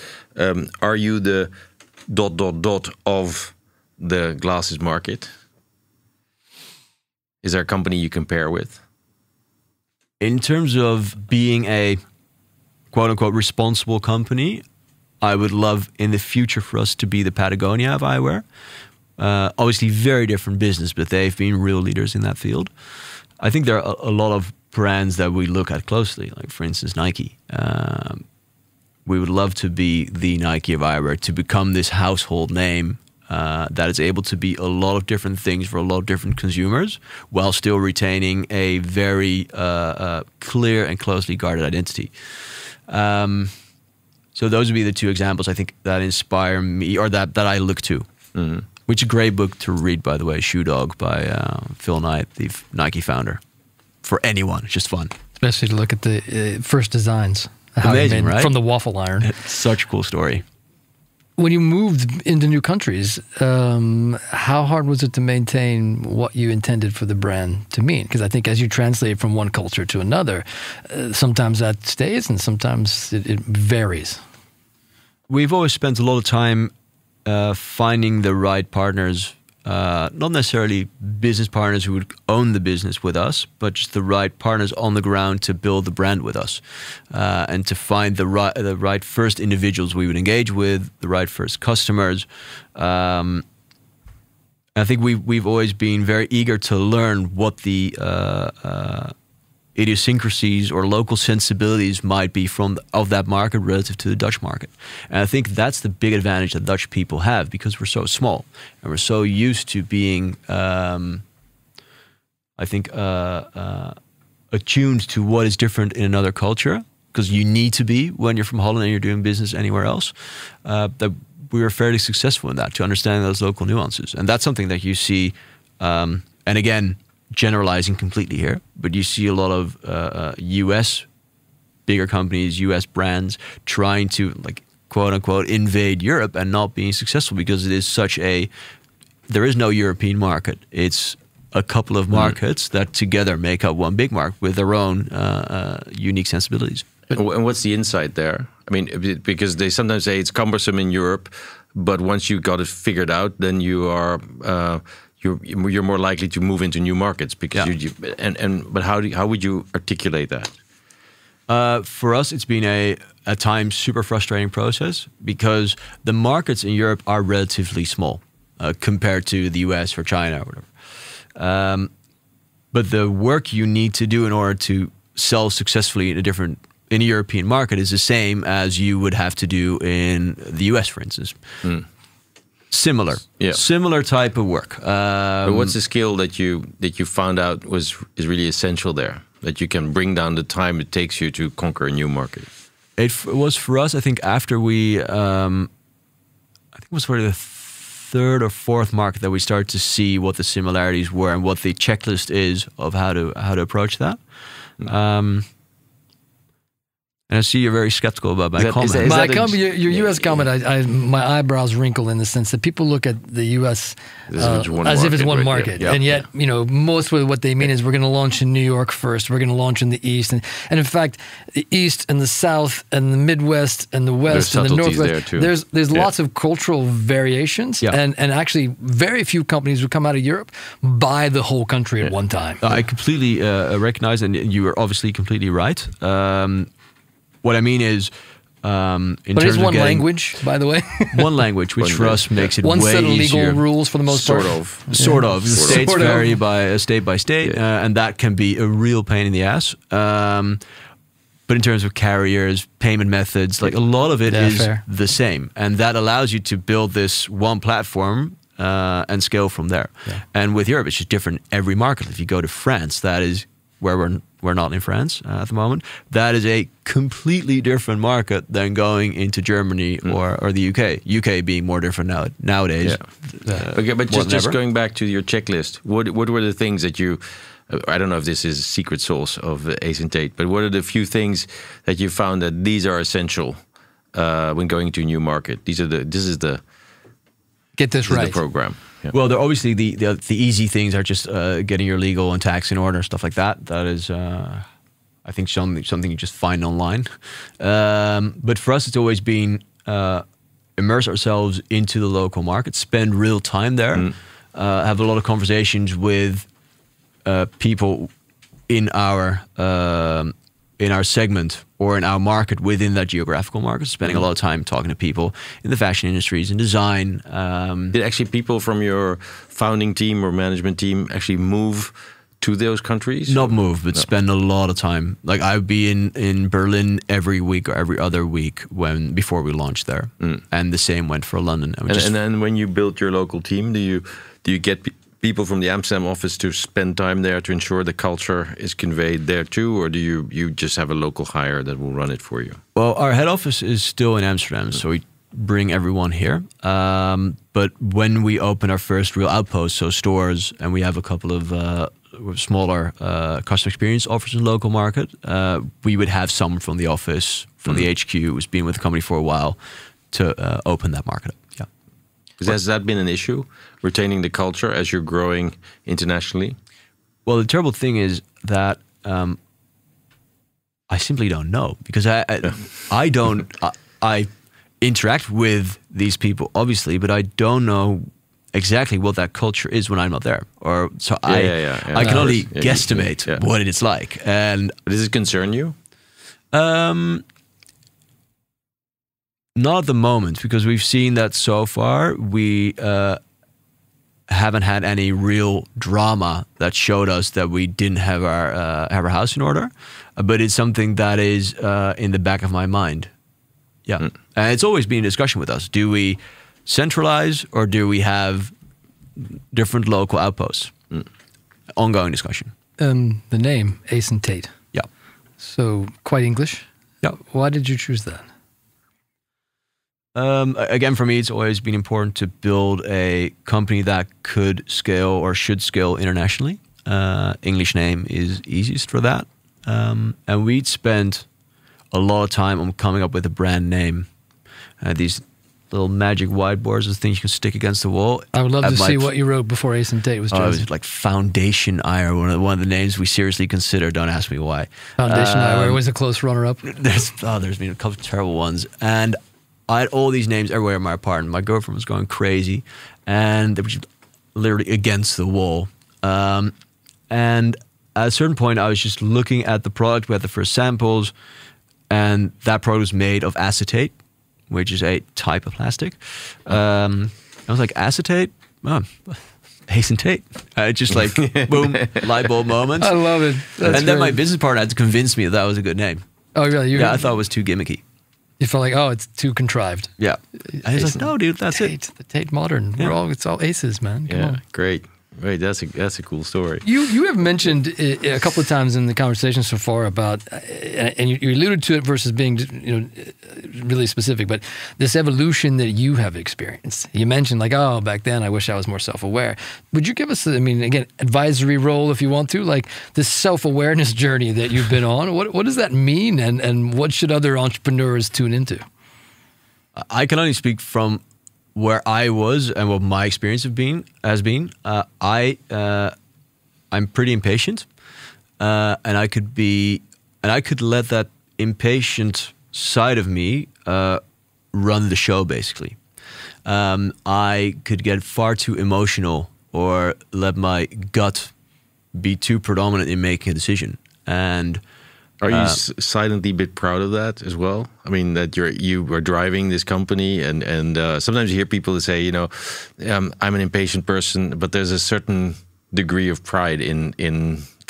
are you the ... of the glasses market? Is there a company you compare with? In terms of being a quote-unquote responsible company, I would love in the future for us to be the Patagonia of eyewear. Obviously very different business, but they've been real leaders in that field. I think there are a lot of brands that we look at closely, like for instance Nike. We would love to be the Nike of eyewear, to become this household name that is able to be a lot of different things for a lot of different consumers, while still retaining a very clear and closely guarded identity. So those would be the two examples I think that inspire me, or that I look to. Which is a great book to read, by the way, Shoe Dog by Phil Knight, the Nike founder. For anyone, it's just fun. Especially to look at the first designs. Amazing, right? From the waffle iron. It's such a cool story. When you moved into new countries, how hard was it to maintain what you intended for the brand to mean? Because I think as you translate from one culture to another, sometimes that stays and sometimes it varies. We've always spent a lot of time finding the right partners, not necessarily business partners who would own the business with us, but just the right partners on the ground to build the brand with us, and to find the right first individuals we would engage with, the right first customers. I think we've always been very eager to learn what the idiosyncrasies or local sensibilities might be of that market relative to the Dutch market. And I think that's the big advantage that Dutch people have, because we're so small and we're so used to being, I think, attuned to what is different in another culture, because you need to be when you're from Holland and you're doing business anywhere else, that we were fairly successful in that, to understand those local nuances. And that's something that you see, and again, generalizing completely here, but you see a lot of US bigger companies, US brands trying to, like, quote unquote invade Europe and not being successful, because it is there is no European market. It's a couple of markets that together make up one big market with their own unique sensibilities. And what's the insight there? I mean, because they sometimes say it's cumbersome in Europe, but once you got it figured out, then you are you're more likely to move into new markets, because but how would you articulate that? For us, it's been at times super frustrating process, because the markets in Europe are relatively small compared to the US or China or whatever. But the work you need to do in order to sell successfully in a European market is the same as you would have to do in the US, for instance. Similar type of work. But what's the skill that you found out is really essential there, that you can bring down the time it takes you to conquer a new market? It was for us, I think, after we, I think it was for the third or fourth market that we started to see what the similarities were and what the checklist is of how to approach that. And I see you're very skeptical about my comment. Your U.S. comment, my eyebrows wrinkle in the sense that people look at the U.S. as if it's one market. And yet, most of what they mean is we're going to launch in New York first. We're going to launch in the East. And in fact, the East and the South and the Midwest and the West and the Northwest, there's lots of cultural variations. Yeah. And actually, very few companies who come out of Europe buy the whole country at one time. I completely recognize, and you are obviously completely right. What I mean is, but it's one language, by the way. One language, which for us makes it one way set of legal easier. Rules for the most part. Sort of. The states vary by state, and that can be a real pain in the ass. But in terms of carriers, payment methods, like a lot of it is the same, and that allows you to build this one platform and scale from there. Yeah. And with Europe, it's just different every market. If you go to France, that is where we're not in France at the moment. That is a completely different market than going into Germany or the UK. UK being more different nowadays. Yeah. Okay, but just going back to your checklist, what were the things that you? I don't know if this is a secret sauce of Ace Tate, but what are the few things that you found that these are essential when going to a new market? This is the program. Yeah. Well, obviously the easy things are just getting your legal and tax in order, stuff like that. That is, I think, something you just find online. But for us, it's always been immerse ourselves into the local market, spend real time there, have a lot of conversations with people in our segment or in our market within that geographical market, spending a lot of time talking to people in the fashion industries and design. Did actually people from your founding team or management team actually move to those countries? Not move, but spend a lot of time. Like I'd be in Berlin every week or every other week before we launched there. And the same went for London. And then when you built your local team, do you get people from the Amsterdam office to spend time there to ensure the culture is conveyed there too, or do you just have a local hire that will run it for you? Well, our head office is still in Amsterdam, so we bring everyone here. But when we open our first real outpost, so stores, and we have a couple of smaller customer experience offers in the local market, we would have someone from the office, from the HQ, who's been with the company for a while, to open that market up. Yeah. Has that been an issue, retaining the culture as you're growing internationally? Well, the terrible thing is that I simply don't know, because I interact with these people, obviously, but I don't know exactly what that culture is when I'm not there. I can only guesstimate what it's like. And does it concern you? Not at the moment, because we've seen that so far we haven't had any real drama that showed us that we didn't have our house in order. But it's something that is in the back of my mind. Yeah, and it's always been a discussion with us. Do we centralize or do we have different local outposts? Ongoing discussion. The name Ace Tate. Yeah. So quite English. Yeah. Why did you choose that? Again, for me, it's always been important to build a company that could scale or should scale internationally. English name is easiest for that. And we'd spent a lot of time on coming up with a brand name. These little magic whiteboards, the things you can stick against the wall. I would love to see what you wrote before Ace Tate was chosen. It was like Foundation Eyewear, one of the names we seriously considered. Don't ask me why. Foundation Eyewear was a close runner-up. There's been a couple of terrible ones. And I had all these names everywhere in my apartment. My girlfriend was going crazy, and they were just literally against the wall. And at a certain point, I was just looking at the product. We had the first samples, and that product was made of acetate, which is a type of plastic. I was like, acetate? Oh, Ace Tate. Just like, boom, light bulb moment. I love it. That's then my business partner had to convince me that was a good name. Oh, really? Yeah, I thought it was too gimmicky. You felt like, oh, it's too contrived. Yeah. I was like, no, dude, that's it. The Tate modern. Yeah. It's all aces, man. Come on. Great. Right, that's a cool story. You have mentioned a couple of times in the conversation so far about, and you alluded to it versus being really specific, but this evolution that you have experienced. You mentioned like, oh, back then I wish I was more self-aware. Would you give us, I mean, again, advisory role if you want to, like this self-awareness journey that you've been on? What does that mean, and what should other entrepreneurs tune into? I can only speak from where I was and what my experience has been. I'm pretty impatient, and I could let that impatient side of me run the show. Basically, I could get far too emotional or let my gut be too predominant in making a decision. And are you silently a bit proud of that as well? I mean, that you are driving this company, and sometimes you hear people that say, I'm an impatient person, but there's a certain degree of pride in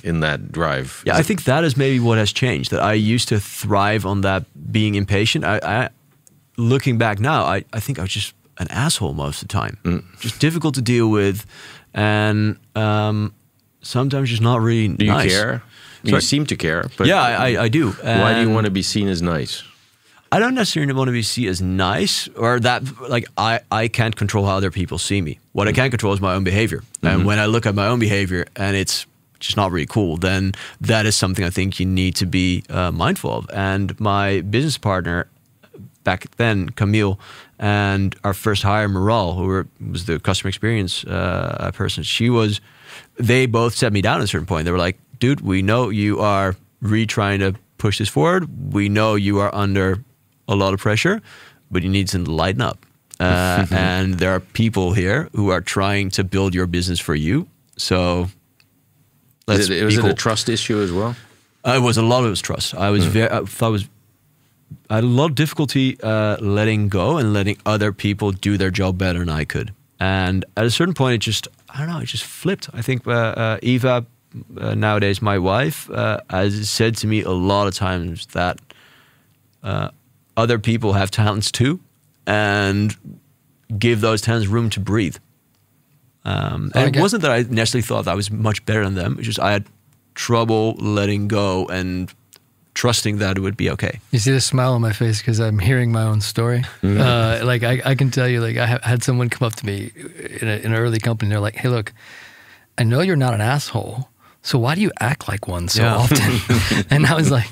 that drive. Yeah, I think that is maybe what has changed. That I used to thrive on that being impatient. I looking back now, I think I was just an asshole most of the time, just difficult to deal with, and sometimes just not really nice. Do you care? You seem to care. But yeah, I do. Why do you want to be seen as nice? I don't necessarily want to be seen as nice, or that, like, I can't control how other people see me. What I can control is my own behavior. And when I look at my own behavior and it's just not really cool, then that is something I think you need to be mindful of. And my business partner back then, Camille, and our first hire, Maral, who was the customer experience person, they both set me down at a certain point. They were like, dude, we know you are really trying to push this forward. We know you are under a lot of pressure, but you need to lighten up. And there are people here who are trying to build your business for you. So was it a trust issue as well? It was a lot of it was trust. I had a lot of difficulty letting go and letting other people do their job better than I could. And at a certain point, it just flipped. I think Eva, nowadays my wife, has said to me a lot of times that other people have talents too, and give those talents room to breathe. And it wasn't that I necessarily thought I was much better than them. It's just I had trouble letting go and trusting that it would be okay. You see the smile on my face because I'm hearing my own story. Like I can tell you, like I had someone come up to me in an early company. They're like, "Hey, look, I know you're not an asshole, so why do you act like one so often?" And I was like,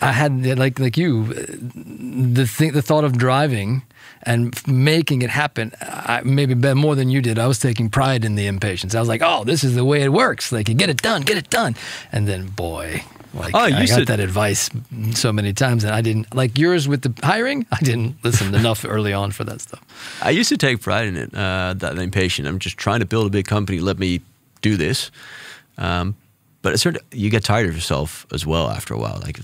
I had like you, the thought of driving and making it happen. Maybe more than you did. I was taking pride in the impatience. I was like, "Oh, this is the way it works. Like, get it done." And then, boy. Like, I got that advice so many times, and I didn't, like yours with the hiring, I didn't listen enough early on for that stuff. I used to take pride in it, that impatient. I'm just trying to build a big company, let me do this. But it's you get tired of yourself as well after a while. Like,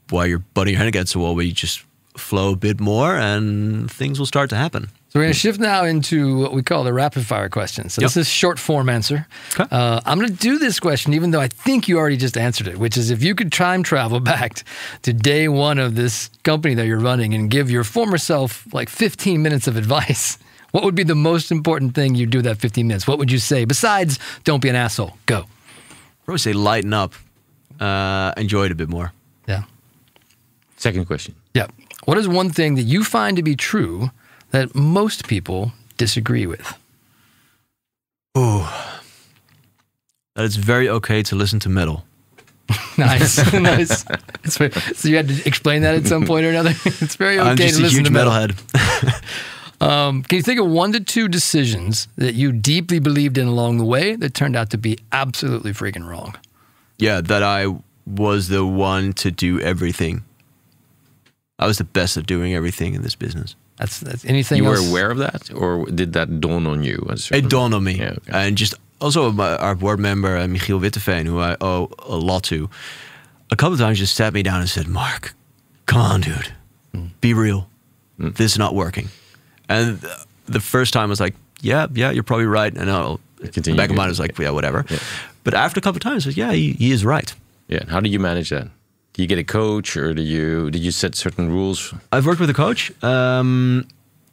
while you're butting your head against the wall, where you just flow a bit more and things will start to happen. So we're going to shift now into what we call the rapid fire questions. So this is short form answer. Okay. I'm going to do this question, even though I think you already just answered it, which is if you could time travel back to day one of this company that you're running and give your former self like 15 minutes of advice, what would be the most important thing you do that 15 minutes? What would you say besides don't be an asshole? Go. I probably say lighten up, enjoy it a bit more. Yeah. Second question. Yeah. What is one thing that you find to be true that most people disagree with? Oh, that it's very okay to listen to metal. Nice, nice. So you had to explain that at some point or another? It's very okay to listen to metal. I'm just a huge metalhead. Can you think of 1 to 2 decisions that you deeply believed in along the way that turned out to be absolutely freaking wrong? Yeah, that I was the one to do everything. I was the best at doing everything in this business. That's anything you else? were aware of that, or did that dawn on you? It dawned on me. Yeah, okay. And just also our board member, Michiel Witteveen, who I owe a lot to, a couple of times just sat me down and said, "Mark, come on, dude. Be real. This is not working." And the first time I was like, yeah, you're probably right. And the back of my mind was like, yeah, whatever. Yeah. But after a couple of times I said, yeah, he is right. Yeah. How do you manage that? Do you get a coach, or did you set certain rules? I've worked with a coach,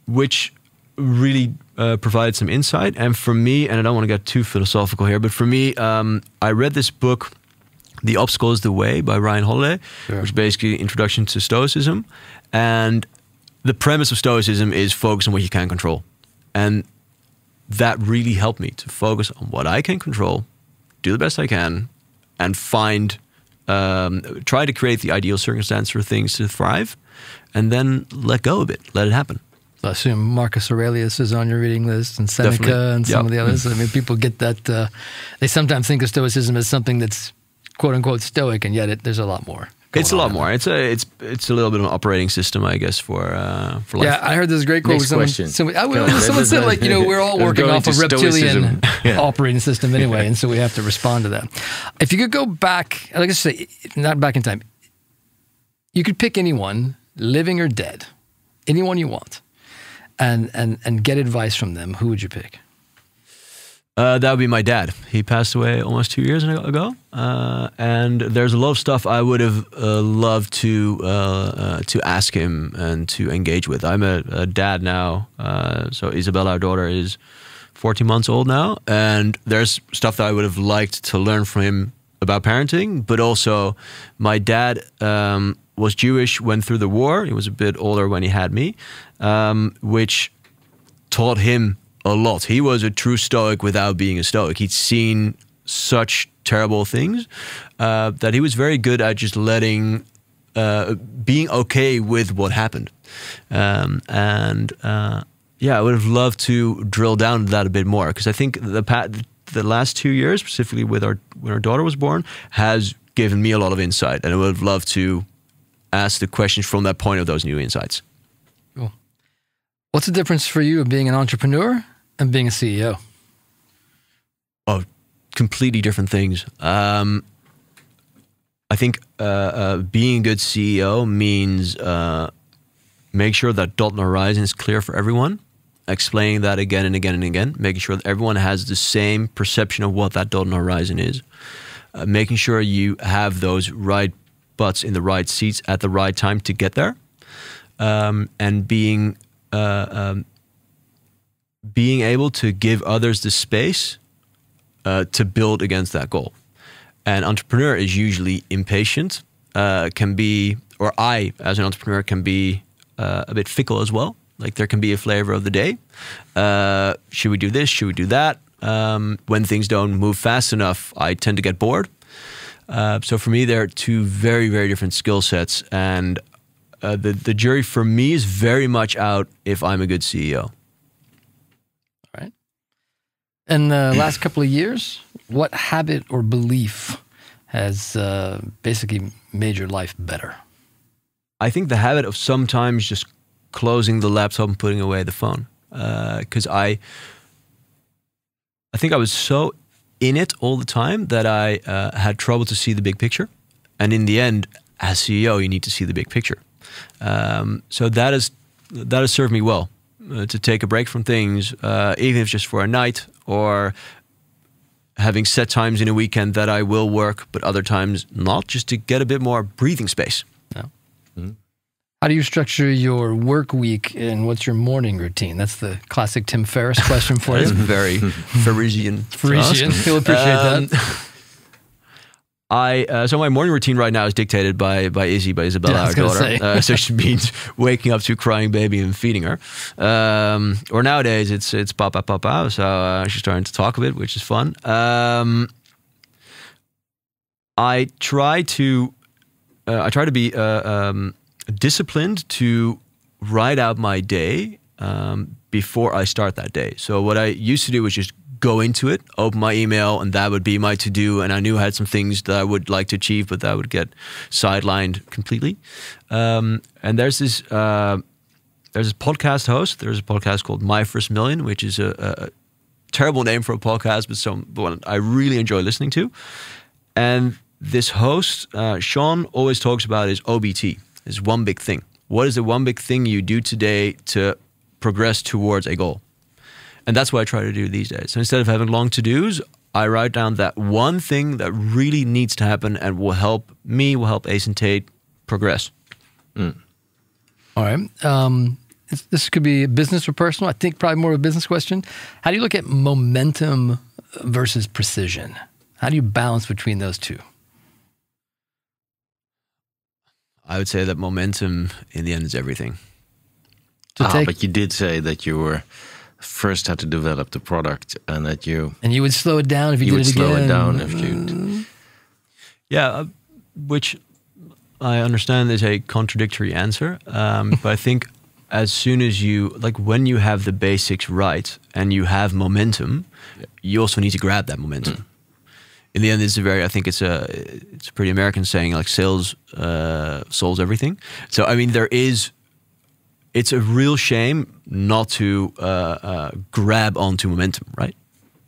which really provided some insight. And for me, and I don't want to get too philosophical here, but for me, I read this book, The Obstacle is the Way by Ryan Holiday, which is basically introduction to Stoicism. And the premise of Stoicism is focus on what you can control. And that really helped me to focus on what I can control, do the best I can, and try to create the ideal circumstance for things to thrive, and then let go of it, let it happen. I assume Marcus Aurelius is on your reading list, and Seneca. Definitely. And some of the others. I mean, people get that. They sometimes think of Stoicism as something that's quote unquote Stoic, and yet there's a lot more. It's a lot more. It's a little bit of an operating system, I guess, for life. Yeah, I heard this great quote. Someone said, like, we're all working off a reptilian operating system anyway, and so we have to respond to that. If you could go back, like I say, not back in time, you could pick anyone, living or dead, anyone you want, and get advice from them. Who would you pick? That would be my dad. He passed away almost 2 years ago, and there's a lot of stuff I would have loved to ask him and to engage with. I'm a dad now, so Isabella, our daughter, is 14 months old now, and there's stuff that I would have liked to learn from him about parenting, but also my dad was Jewish, went through the war. He was a bit older when he had me, which taught him a lot. He was a true Stoic without being a Stoic. He'd seen such terrible things that he was very good at just being okay with what happened. Yeah, I would have loved to drill down to that a bit more, because I think the last 2 years, specifically when our daughter was born, has given me a lot of insight, and I would have loved to ask the questions from that point of those new insights. Cool. What's the difference for you of being an entrepreneur and being a CEO? Oh, completely different things. I think being a good CEO means make sure that dot and horizon is clear for everyone, explaining that again and again and again, making sure that everyone has the same perception of what that dot and horizon is, making sure you have those right butts in the right seats at the right time to get there, and being able to give others the space to build against that goal. An entrepreneur is usually impatient, or I, as an entrepreneur, can be a bit fickle as well. Like, there can be a flavor of the day. Should we do this? Should we do that? When things don't move fast enough, I tend to get bored. So for me, they're two very, very different skill sets. And the jury for me is very much out if I'm a good CEO. All right. In the last couple of years, what habit or belief has basically made your life better? I think the habit of sometimes just closing the laptop and putting away the phone. Because I think I was so in it all the time that I had trouble to see the big picture. And in the end, as CEO, you need to see the big picture. So that has served me well, to take a break from things, even if it's just for a night, or having set times in a weekend that I will work, but other times not, just to get a bit more breathing space. Yeah. Mm-hmm. How do you structure your work week, and what's your morning routine? That's the classic Tim Ferriss question for you. That's very Parisian. He'll appreciate that. So my morning routine right now is dictated by Isabella, our daughter. So she means waking up to a crying baby and feeding her. Or nowadays it's papa papa. So she's starting to talk a bit, which is fun. I try to be disciplined to write out my day before I start that day. So what I used to do was just go into it, open my email, and that would be my to-do. And I knew I had some things that I would like to achieve, but that would get sidelined completely. And there's this podcast host. There's a podcast called My First Million, which is a terrible name for a podcast, but one I really enjoy listening to. And this host, Sean, always talks about his OBT. Is one big thing. What is the one big thing you do today to progress towards a goal? And that's what I try to do these days. So instead of having long to-dos, I write down that one thing that really needs to happen and will help me, will help Ace and Tate progress. Mm. All right. this could be business or personal. I think probably more of a business question. How do you look at momentum versus precision? How do you balance between those two? I would say that momentum in the end is everything. But you did say that you were first had to develop the product and that you would slow it down if you did it again. You would slow it down if you... Yeah, which I understand is a contradictory answer. But I think as soon as you, like when you have the basics right and you have momentum, you also need to grab that momentum. In the end, I think it's a pretty American saying, like sales solves everything. So, I mean, it's a real shame not to grab onto momentum, right?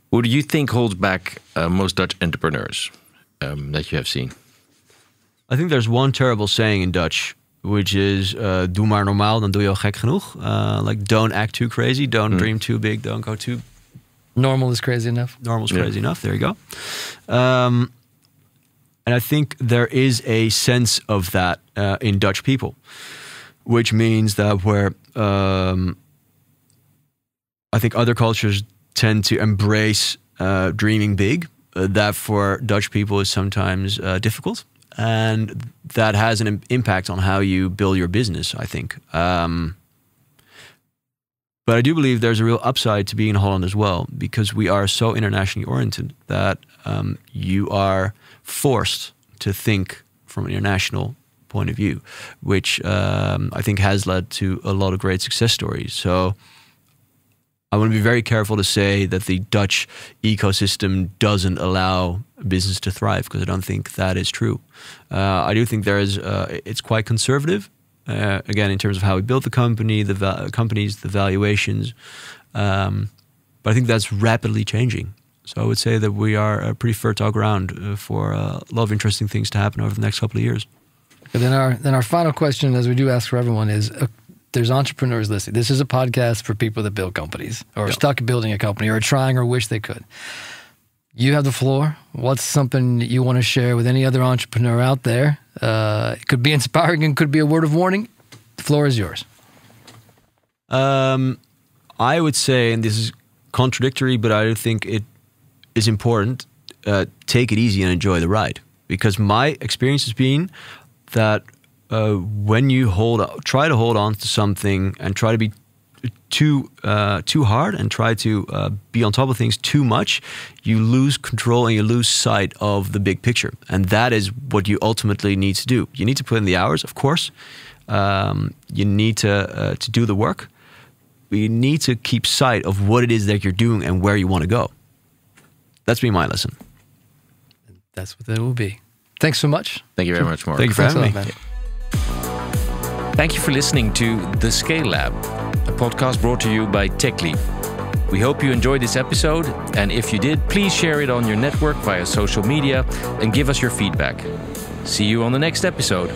What do you think holds back most Dutch entrepreneurs that you have seen? I think there's one terrible saying in Dutch, which is doe maar normaal, dan doe je al gek genoeg. Like don't act too crazy, don't dream too big, don't go too... Normal is crazy enough. Normal is crazy enough, there you go. And I think there is a sense of that in Dutch people, which means that where I think other cultures tend to embrace dreaming big, that for Dutch people is sometimes difficult. And that has an impact on how you build your business, I think. But I do believe there's a real upside to being in Holland as well, because we are so internationally oriented that you are forced to think from an international point of view, which I think has led to a lot of great success stories. So I want to be very careful to say that the Dutch ecosystem doesn't allow business to thrive, because I don't think that is true. I do think it's quite conservative, again, in terms of how we built the company, the companies, the valuations. But I think that's rapidly changing. So I would say that we are a pretty fertile ground for a lot of interesting things to happen over the next couple of years. But then our final question, as we do ask for everyone, is there's entrepreneurs listening. This is a podcast for people that build companies or are stuck building a company or are trying or wish they could. You have the floor. What's something that you want to share with any other entrepreneur out there? It could be inspiring and could be a word of warning. The floor is yours. I would say, and this is contradictory, but I do think it is important, take it easy and enjoy the ride. Because my experience has been that when you try to hold on to something and try to be too hard and try to be on top of things too much, you lose control and you lose sight of the big picture. And that is what you ultimately need to do. You need to put in the hours, of course. You need to do the work. But you need to keep sight of what it is that you're doing and where you want to go. That's been my lesson. That's what it will be. Thanks so much. Thank you very much, Mark. Thank you for having me. Thank you for listening to The Scale Lab, a podcast brought to you by Techleap. We hope you enjoyed this episode, and if you did, please share it on your network via social media and give us your feedback. See you on the next episode.